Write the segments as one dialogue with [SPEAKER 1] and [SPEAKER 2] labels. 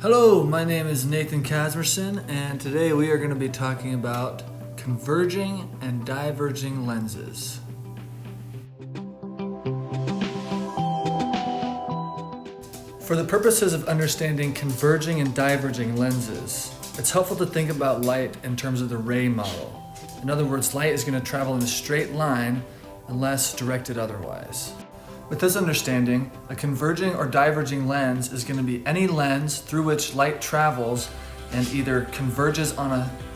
[SPEAKER 1] Hello, my name is Nathan CAZMERSEN, and today we are going to be talking about converging and diverging lenses. For the purposes of understanding converging and diverging lenses, it's helpful to think about light in terms of the ray model. In other words, light is going to travel in a straight line unless directed otherwise. With this understanding, a converging or diverging lens is going to be any lens through which light travels and either converges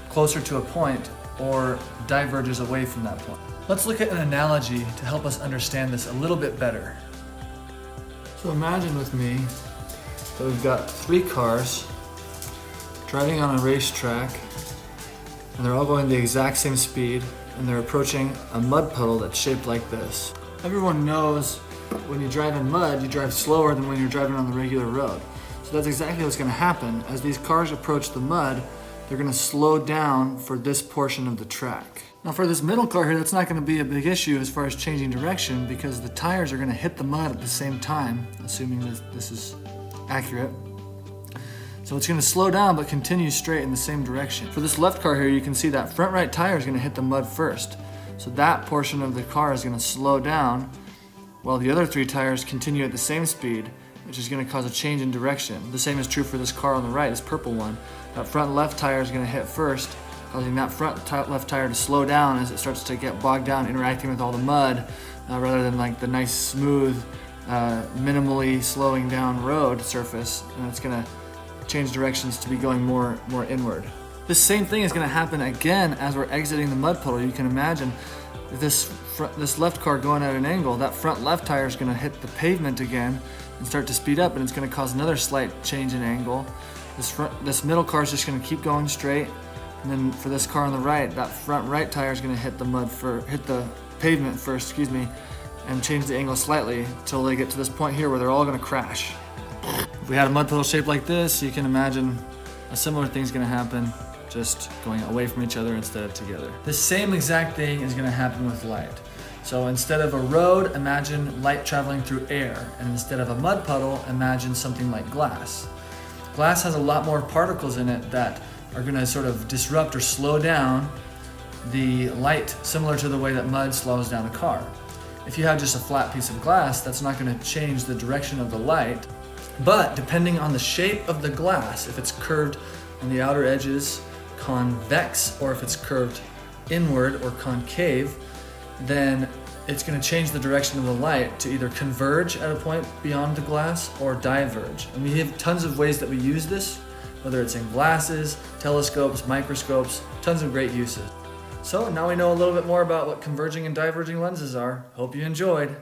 [SPEAKER 1] closer to a point or diverges away from that point. Let's look at an analogy to help us understand this a little bit better. So imagine with me that we've got three cars driving on a racetrack, and they're all going the exact same speed, and they're approaching a mud puddle that's shaped like this. Everyone knows when you drive in mud, you drive slower than when you're driving on the regular road. So that's exactly what's going to happen. As these cars approach the mud, they're going to slow down for this portion of the track. Now for this middle car here, that's not going to be a big issue as far as changing direction because the tires are going to hit the mud at the same time, assuming that this is accurate. So it's going to slow down but continue straight in the same direction. For this left car here, you can see that front right tire is going to hit the mud first. So that portion of the car is going to slow down while the other three tires continue at the same speed, which is going to cause a change in direction. The same is true for this car on the right, this purple one. That front left tire is going to hit first, causing that front left tire to slow down as it starts to get bogged down, interacting with all the mud, rather than like the nice, smooth, minimally slowing down road surface, and it's going to change directions to be going more inward. This same thing is going to happen again as we're exiting the mud puddle. You can imagine this left car going at an angle, that front left tire is going to hit the pavement again and start to speed up, and it's going to cause another slight change in angle. This middle car is just going to keep going straight, and then for this car on the right, that front right tire is going to hit the pavement first, and change the angle slightly until they get to this point here where they're all going to crash. If we had a mud puddle shaped like this, you can imagine a similar thing is going to happen, just going away from each other instead of together. The same exact thing is going to happen with light. So instead of a road, imagine light traveling through air, and instead of a mud puddle, imagine something like glass. Glass has a lot more particles in it that are going to sort of disrupt or slow down the light, similar to the way that mud slows down a car. If you have just a flat piece of glass, that's not going to change the direction of the light, but depending on the shape of the glass, if it's curved on the outer edges, convex, or if it's curved inward or concave, then it's going to change the direction of the light to either converge at a point beyond the glass or diverge. And we have tons of ways that we use this, whether it's in glasses, telescopes, microscopes, tons of great uses. So now we know a little bit more about what converging and diverging lenses are. Hope you enjoyed.